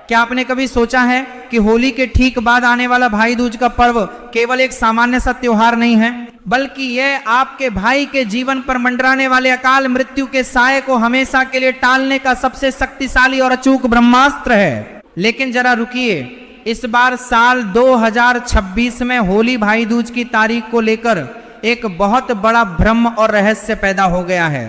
क्या आपने कभी सोचा है कि होली के ठीक बाद आने वाला भाई दूज का पर्व केवल एक सामान्य सा त्योहार नहीं है, बल्कि यह आपके भाई के जीवन पर मंडराने वाले अकाल मृत्यु के साये को हमेशा के लिए टालने का सबसे शक्तिशाली और अचूक ब्रह्मास्त्र है। लेकिन जरा रुकिए, इस बार साल 2026 में होली भाई दूज की तारीख को लेकर एक बहुत बड़ा भ्रम और रहस्य पैदा हो गया है।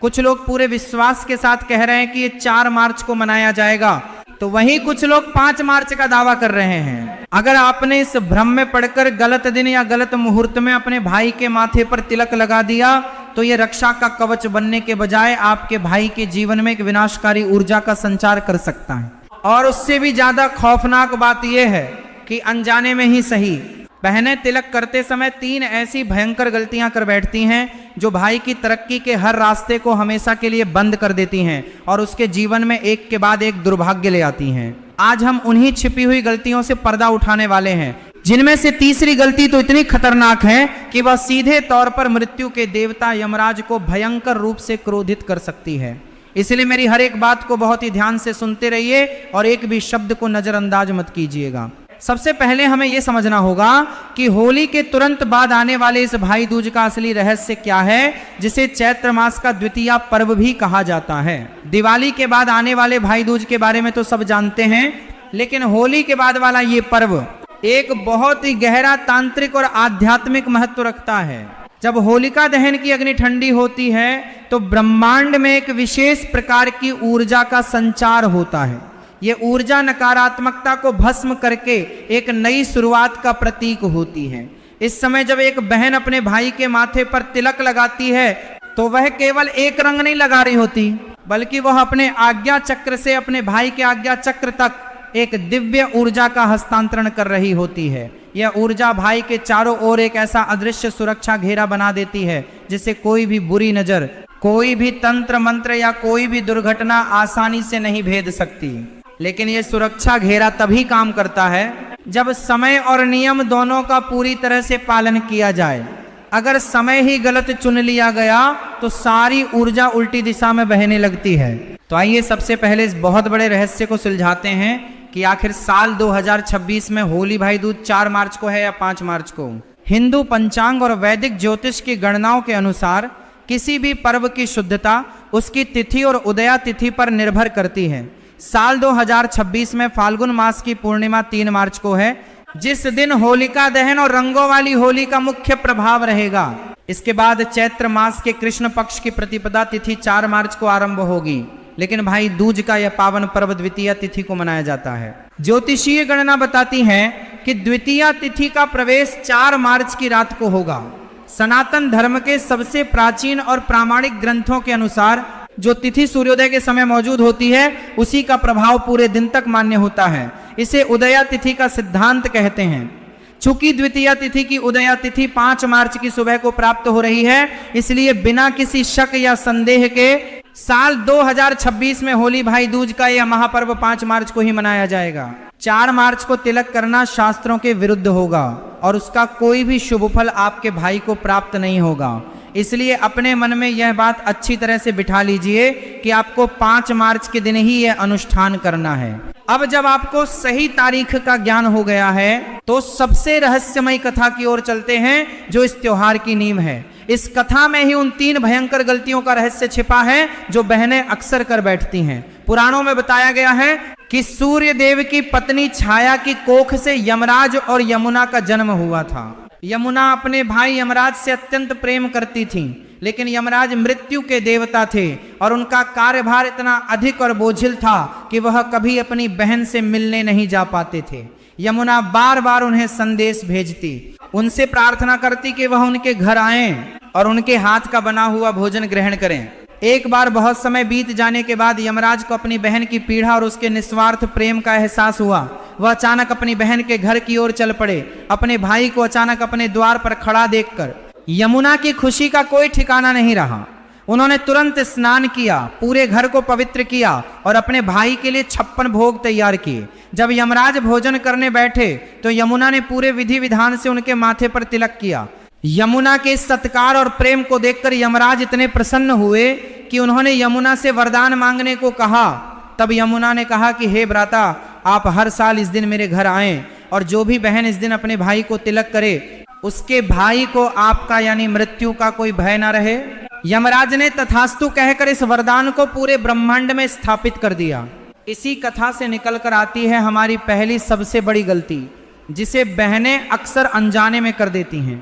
कुछ लोग पूरे विश्वास के साथ कह रहे हैं कि ये 4 मार्च को मनाया जाएगा, तो वहीं कुछ लोग 5 मार्च का दावा कर रहे हैं। अगर आपने इस भ्रम में पड़कर गलत दिन या गलत मुहूर्त में अपने भाई के माथे पर तिलक लगा दिया, तो ये रक्षा का कवच बनने के बजाय आपके भाई के जीवन में एक विनाशकारी ऊर्जा का संचार कर सकता है। और उससे भी ज्यादा खौफनाक बात यह है कि अनजाने में ही सही, बहनें तिलक करते समय 3 ऐसी भयंकर गलतियां कर बैठती हैं जो भाई की तरक्की के हर रास्ते को हमेशा के लिए बंद कर देती हैं और उसके जीवन में एक के बाद एक दुर्भाग्य ले आती हैं। आज हम उन्हीं छिपी हुई गलतियों से पर्दा उठाने वाले हैं, जिनमें से तीसरी गलती तो इतनी खतरनाक है कि वह सीधे तौर पर मृत्यु के देवता यमराज को भयंकर रूप से क्रोधित कर सकती है। इसलिए मेरी हर एक बात को बहुत ही ध्यान से सुनते रहिए और एक भी शब्द को नजरअंदाज मत कीजिएगा। सबसे पहले हमें यह समझना होगा कि होली के तुरंत बाद आने वाले इस भाई दूज का असली रहस्य क्या है, जिसे चैत्र मास का द्वितीया पर्व भी कहा जाता है। दिवाली के बाद आने वाले भाई दूज के बारे में तो सब जानते हैं, लेकिन होली के बाद वाला ये पर्व एक बहुत ही गहरा तांत्रिक और आध्यात्मिक महत्व रखता है। जब होलिका दहन की अग्नि ठंडी होती है तो ब्रह्मांड में एक विशेष प्रकार की ऊर्जा का संचार होता है। ये ऊर्जा नकारात्मकता को भस्म करके एक नई शुरुआत का प्रतीक होती है। इस समय जब एक बहन अपने भाई के माथे पर तिलक लगाती है तो वह केवल एक रंग नहीं लगा रही होती, बल्कि वह अपने आज्ञा चक्र से अपने भाई के आज्ञा चक्र तक एक दिव्य ऊर्जा का हस्तांतरण कर रही होती है। यह ऊर्जा भाई के चारों ओर एक ऐसा अदृश्य सुरक्षा घेरा बना देती है जिसे कोई भी बुरी नजर, कोई भी तंत्र मंत्र या कोई भी दुर्घटना आसानी से नहीं भेद सकती। लेकिन यह सुरक्षा घेरा तभी काम करता है जब समय और नियम दोनों का पूरी तरह से पालन किया जाए। अगर समय ही गलत चुन लिया गया तो सारी ऊर्जा उल्टी दिशा में बहने लगती है। तो आइए सबसे पहले इस बहुत बड़े रहस्य को सुलझाते हैं कि आखिर साल 2026 में होली भाई दूज 4 मार्च को है या 5 मार्च को। हिंदू पंचांग और वैदिक ज्योतिष की गणनाओं के अनुसार किसी भी पर्व की शुद्धता उसकी तिथि और उदया तिथि पर निर्भर करती है। साल 2026 में फाल्गुन मास की पूर्णिमा 3 मार्च को है, जिस दिन होलिका दहन और रंगों वाली होली का मुख्य प्रभाव रहेगा। इसके बाद चैत्र मास के कृष्ण पक्ष की प्रतिपदा तिथि 4 मार्च को आरंभ होगी, लेकिन भाई दूज का यह पावन पर्व द्वितीया तिथि को मनाया जाता है। ज्योतिषीय गणना बताती है कि द्वितीया तिथि का प्रवेश 4 मार्च की रात को होगा। सनातन धर्म के सबसे प्राचीन और प्रामाणिक ग्रंथों के अनुसार जो तिथि सूर्योदय के समय मौजूद होती है उसी का प्रभाव पूरे दिन तक मान्य होता है। इसे उदया तिथि का सिद्धांत कहते हैं। चूंकि द्वितीया तिथि की उदया तिथि 5 मार्च की सुबह को प्राप्त हो रही है, इसलिए बिना किसी शक या संदेह के साल 2026 में होली भाई दूज का यह महापर्व 5 मार्च को ही मनाया जाएगा। 4 मार्च को तिलक करना शास्त्रों के विरुद्ध होगा और उसका कोई भी शुभ फल आपके भाई को प्राप्त नहीं होगा। इसलिए अपने मन में यह बात अच्छी तरह से बिठा लीजिए कि आपको 5 मार्च के दिन ही यह अनुष्ठान करना है। अब जब आपको सही तारीख का ज्ञान हो गया है तो सबसे रहस्यमय कथा की ओर चलते हैं जो इस त्योहार की नींव है। इस कथा में ही उन 3 भयंकर गलतियों का रहस्य छिपा है जो बहनें अक्सर कर बैठती हैं। पुराणों में बताया गया है कि सूर्य देव की पत्नी छाया की कोख से यमराज और यमुना का जन्म हुआ था। यमुना अपने भाई यमराज से अत्यंत प्रेम करती थी, लेकिन यमराज मृत्यु के देवता थे और उनका कार्यभार इतना अधिक और बोझिल था कि वह कभी अपनी बहन से मिलने नहीं जा पाते थे। यमुना बार बार उन्हें संदेश भेजती, उनसे प्रार्थना करती कि वह उनके घर आएं और उनके हाथ का बना हुआ भोजन ग्रहण करें। एक बार बहुत समय बीत जाने के बाद यमराज को अपनी बहन की पीड़ा और उसके निस्वार्थ प्रेम का एहसास हुआ। वह अचानक अपनी बहन के घर की ओर चल पड़े। अपने भाई को अचानक अपने द्वार पर खड़ा देखकर यमुना की खुशी का कोई ठिकाना नहीं रहा। उन्होंने तुरंत स्नान किया, पूरे घर को पवित्र किया और अपने भाई के लिए 56 भोग तैयार किए। जब यमराज भोजन करने बैठे तो यमुना ने पूरे विधि विधान से उनके माथे पर तिलक किया। यमुना के सत्कार और प्रेम को देखकर यमराज इतने प्रसन्न हुए कि उन्होंने यमुना से वरदान मांगने को कहा। तब यमुना ने कहा कि हे भ्राता, आप हर साल इस दिन मेरे घर आएं और जो भी बहन इस दिन अपने भाई को तिलक करे उसके भाई को आपका यानी मृत्यु का कोई भय ना रहे। यमराज ने तथास्तु कहकर इस वरदान को पूरे ब्रह्मांड में स्थापित कर दिया। इसी कथा से निकल कर आती है हमारी पहली सबसे बड़ी गलती, जिसे बहनें अक्सर अनजाने में कर देती हैं।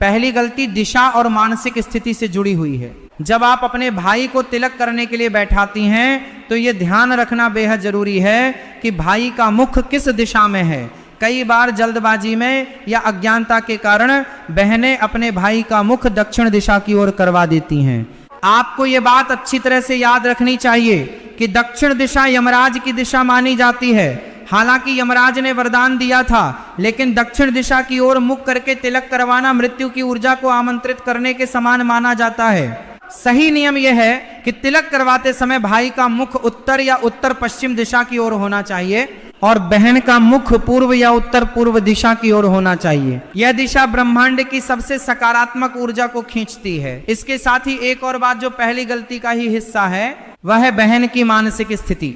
पहली गलती दिशा और मानसिक स्थिति से जुड़ी हुई है। जब आप अपने भाई को तिलक करने के लिए बैठाती हैं तो ये ध्यान रखना बेहद जरूरी है कि भाई का मुख किस दिशा में है। कई बार जल्दबाजी में या अज्ञानता के कारण बहनें अपने भाई का मुख दक्षिण दिशा की ओर करवा देती हैं। आपको ये बात अच्छी तरह से याद रखनी चाहिए कि दक्षिण दिशा यमराज की दिशा मानी जाती है। हालांकि यमराज ने वरदान दिया था, लेकिन दक्षिण दिशा की ओर मुख करके तिलक करवाना मृत्यु की ऊर्जा को आमंत्रित करने के समान माना जाता है। सही नियम यह है कि तिलक करवाते समय भाई का मुख उत्तर या उत्तर पश्चिम दिशा की ओर होना चाहिए और बहन का मुख पूर्व या उत्तर पूर्व दिशा की ओर होना चाहिए। यह दिशा ब्रह्मांड की सबसे सकारात्मक ऊर्जा को खींचती है। इसके साथ ही एक और बात जो पहली गलती का ही हिस्सा है, वह है बहन की मानसिक स्थिति।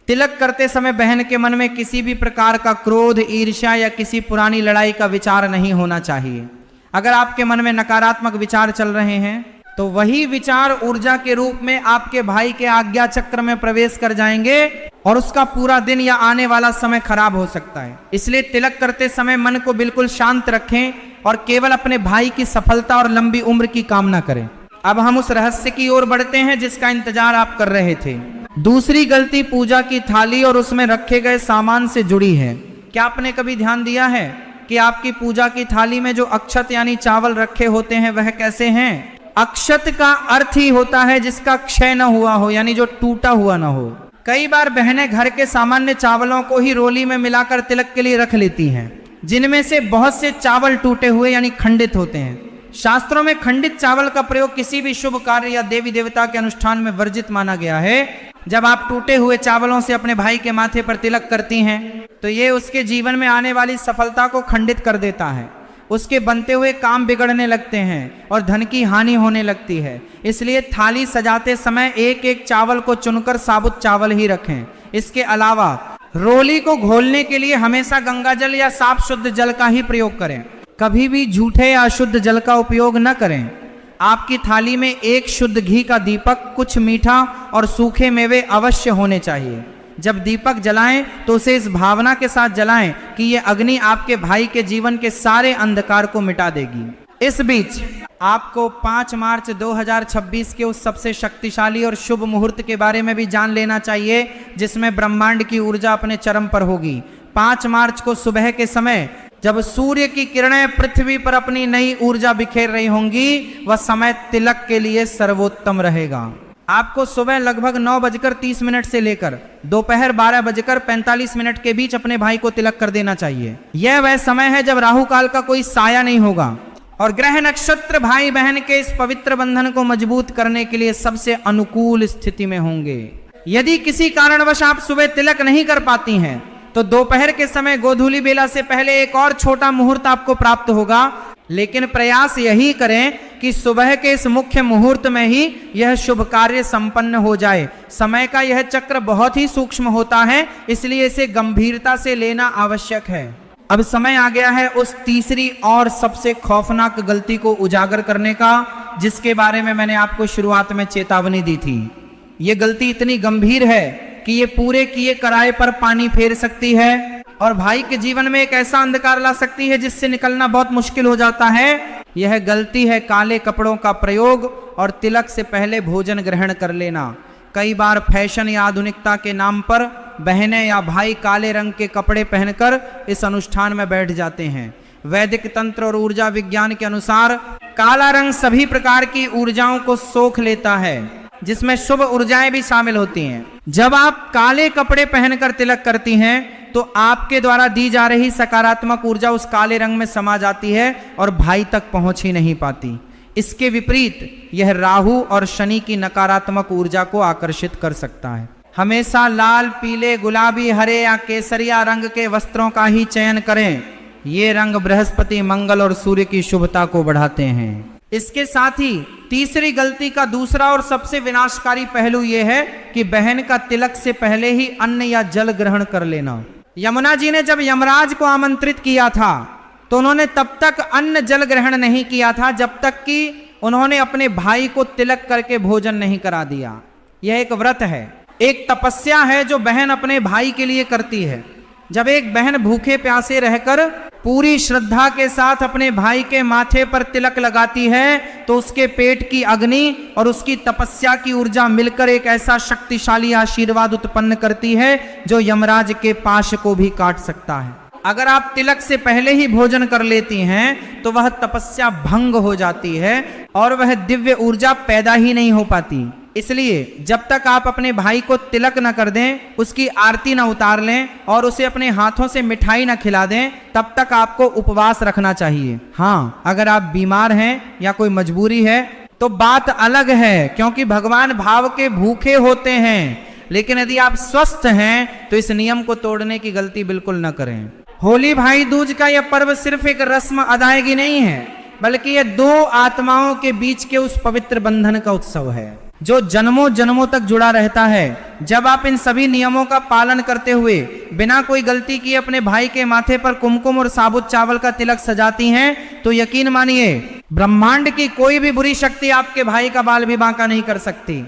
तिलक करते समय बहन के मन में किसी भी प्रकार का क्रोध, ईर्ष्या या किसी पुरानी लड़ाई का विचार नहीं होना चाहिए। अगर आपके मन में नकारात्मक विचार चल रहे हैं तो वही विचार ऊर्जा के रूप में आपके भाई के आज्ञा चक्र में प्रवेश कर जाएंगे और उसका पूरा दिन या आने वाला समय खराब हो सकता है। इसलिए तिलक करते समय मन को बिल्कुल शांत रखें और केवल अपने भाई की सफलता और लंबी उम्र की कामना करें। अब हम उस रहस्य की ओर बढ़ते हैं जिसका इंतजार आप कर रहे थे। दूसरी गलती पूजा की थाली और उसमें रखे गए सामान से जुड़ी है। क्या आपने कभी ध्यान दिया है कि आपकी पूजा की थाली में जो अक्षत यानी चावल रखे होते हैं वह कैसे हैं? अक्षत का अर्थ ही होता है जिसका क्षय न हुआ हो, यानी जो टूटा हुआ न हो। कई बार बहनें घर के सामान्य चावलों को ही रोली में मिलाकर तिलक के लिए रख लेती हैं, जिनमें से बहुत से चावल टूटे हुए यानी खंडित होते हैं। शास्त्रों में खंडित चावल का प्रयोग किसी भी शुभ कार्य या देवी देवता के अनुष्ठान में वर्जित माना गया है। जब आप टूटे हुए चावलों से अपने भाई के माथे पर तिलक करती हैं तो ये उसके जीवन में आने वाली सफलता को खंडित कर देता है। उसके बनते हुए काम बिगड़ने लगते हैं और धन की हानि होने लगती है। इसलिए थाली सजाते समय एक एक चावल को चुनकर साबुत चावल ही रखें। इसके अलावा रोली को घोलने के लिए हमेशा गंगा जल या साफ शुद्ध जल का ही प्रयोग करें। कभी भी झूठे या अशुद्ध जल का उपयोग न करें। आपकी थाली में एक शुद्ध घी का दीपक, कुछ मीठा और सूखे मेवे अवश्य होने चाहिए। जब दीपक जलाएं तो उसे इस भावना के साथ जलाएं कि ये अग्नि आपके भाई के जीवन के सारे अंधकार को मिटा देगी। इस बीच आपको 5 मार्च 2026 के उस सबसे शक्तिशाली और शुभ मुहूर्त के बारे में भी जान लेना चाहिए जिसमें ब्रह्मांड की ऊर्जा अपने चरम पर होगी। 5 मार्च को सुबह के समय जब सूर्य की किरणें पृथ्वी पर अपनी नई ऊर्जा बिखेर रही होंगी, वह समय तिलक के लिए सर्वोत्तम रहेगा। आपको सुबह लगभग 9:30 से लेकर दोपहर 12:45 के बीच अपने भाई को तिलक कर देना चाहिए। यह वह समय है जब राहु काल का कोई साया नहीं होगा और ग्रह नक्षत्र भाई बहन के इस पवित्र बंधन को मजबूत करने के लिए सबसे अनुकूल स्थिति में होंगे। यदि किसी कारणवश आप सुबह तिलक नहीं कर पाती हैं तो दोपहर के समय गोधूली बेला से पहले एक और छोटा मुहूर्त आपको प्राप्त होगा, लेकिन प्रयास यही करें कि सुबह के इस मुख्य मुहूर्त में ही यह शुभ कार्य संपन्न हो जाए। समय का यह चक्र बहुत ही सूक्ष्म होता है, इसलिए इसे गंभीरता से लेना आवश्यक है। अब समय आ गया है उस तीसरी और सबसे खौफनाक गलती को उजागर करने का, जिसके बारे में मैंने आपको शुरुआत में चेतावनी दी थी। ये गलती इतनी गंभीर है कि ये पूरे किए कराए पर पानी फेर सकती है और भाई के जीवन में एक ऐसा अंधकार ला सकती है जिससे निकलना बहुत मुश्किल हो जाता है। यह गलती है काले कपड़ों का प्रयोग और तिलक से पहले भोजन ग्रहण कर लेना। कई बार फैशन या आधुनिकता के नाम पर बहनें या भाई काले रंग के कपड़े पहनकर इस अनुष्ठान में बैठ जाते हैं। वैदिक तंत्र और ऊर्जा विज्ञान के अनुसार काला रंग सभी प्रकार की ऊर्जाओं को सोख लेता है, जिसमें शुभ ऊर्जाएं भी शामिल होती हैं। जब आप काले कपड़े पहनकर तिलक करती हैं तो आपके द्वारा दी जा रही सकारात्मक ऊर्जा उस काले रंग में समा जाती है और भाई तक पहुंच ही नहीं पाती। इसके विपरीत यह राहु और शनि की नकारात्मक ऊर्जा को आकर्षित कर सकता है। हमेशा लाल, पीले, गुलाबी, हरे या केसरिया रंग के वस्त्रों का ही चयन करें। ये रंग बृहस्पति, मंगल और सूर्य की शुभता को बढ़ाते हैं। इसके साथ ही तीसरी गलती का दूसरा और सबसे विनाशकारी पहलू यह है कि बहन का तिलक से पहले ही अन्न या जल ग्रहण कर लेना। यमुना जी ने जब यमराज को आमंत्रित किया था तो उन्होंने तब तक अन्न जल ग्रहण नहीं किया था जब तक कि उन्होंने अपने भाई को तिलक करके भोजन नहीं करा दिया। यह एक व्रत है, एक तपस्या है जो बहन अपने भाई के लिए करती है। जब एक बहन भूखे प्यासे रहकर पूरी श्रद्धा के साथ अपने भाई के माथे पर तिलक लगाती है तो उसके पेट की अग्नि और उसकी तपस्या की ऊर्जा मिलकर एक ऐसा शक्तिशाली आशीर्वाद उत्पन्न करती है जो यमराज के पाश को भी काट सकता है। अगर आप तिलक से पहले ही भोजन कर लेती हैं तो वह तपस्या भंग हो जाती है और वह दिव्य ऊर्जा पैदा ही नहीं हो पाती। इसलिए जब तक आप अपने भाई को तिलक न कर दें, उसकी आरती न उतार लें और उसे अपने हाथों से मिठाई न खिला दें, तब तक आपको उपवास रखना चाहिए। हाँ, अगर आप बीमार हैं या कोई मजबूरी है तो बात अलग है, क्योंकि भगवान भाव के भूखे होते हैं। लेकिन यदि आप स्वस्थ हैं तो इस नियम को तोड़ने की गलती बिल्कुल न करें। होली भाई दूज का यह पर्व सिर्फ एक रस्म अदायगी नहीं है, बल्कि यह दो आत्माओं के बीच के उस पवित्र बंधन का उत्सव है जो जन्मों जन्मों तक जुड़ा रहता है। जब आप इन सभी नियमों का पालन करते हुए बिना कोई गलती किए अपने भाई के माथे पर कुमकुम और साबुत चावल का तिलक सजाती हैं तो यकीन मानिए ब्रह्मांड की कोई भी बुरी शक्ति आपके भाई का बाल भी बांका नहीं कर सकती।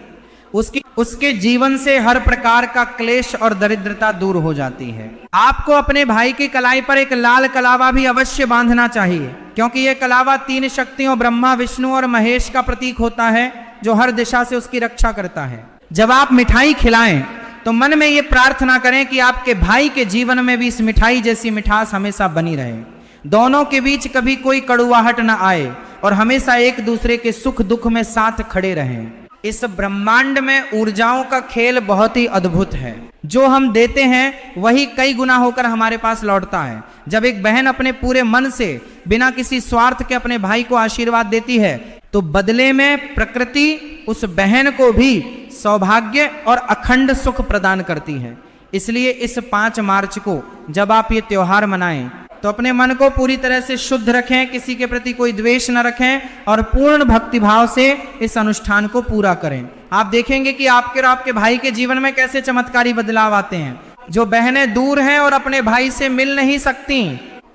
उसके जीवन से हर प्रकार का क्लेश और दरिद्रता दूर हो जाती है। आपको अपने भाई की कलाई पर एक लाल कलावा भी अवश्य बांधना चाहिए, क्योंकि यह कलावा तीन शक्तियों ब्रह्मा, विष्णु और महेश का प्रतीक होता है जो हर दिशा से उसकी रक्षा करता है। जब आप मिठाई खिलाएं तो मन में ये प्रार्थना करें कि आपके भाई के जीवन में भी इस मिठाई जैसी मिठास हमेशा बनी रहे, दोनों के बीच कभी कोई कड़ुवाहट न आए और हमेशा एक दूसरे के सुख दुख में साथ खड़े रहें। इस ब्रह्मांड में ऊर्जाओं का खेल बहुत ही अद्भुत है। जो हम देते हैं वही कई गुना होकर हमारे पास लौटता है। जब एक बहन अपने पूरे मन से बिना किसी स्वार्थ के अपने भाई को आशीर्वाद देती है तो बदले में प्रकृति उस बहन को भी सौभाग्य और अखंड सुख प्रदान करती है। इसलिए इस 5 मार्च को जब आप ये त्योहार मनाएं तो अपने मन को पूरी तरह से शुद्ध रखें, किसी के प्रति कोई द्वेष न रखें और पूर्ण भक्ति भाव से इस अनुष्ठान को पूरा करें। आप देखेंगे कि आपके और आपके भाई के जीवन में कैसे चमत्कारी बदलाव आते हैं। जो बहनें दूर हैं और अपने भाई से मिल नहीं सकती,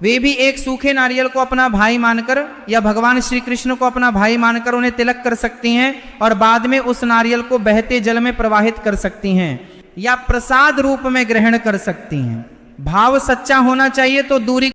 वे भी एक सूखे नारियल को अपना भाई मानकर या भगवान श्री कृष्ण को अपना भाई मानकर उन्हें तिलक कर सकती हैं और बाद में उस नारियल को बहते जल में प्रवाहित कर सकती हैं या प्रसाद रूप में ग्रहण कर सकती हैं। भाव सच्चा होना चाहिए तो दूरी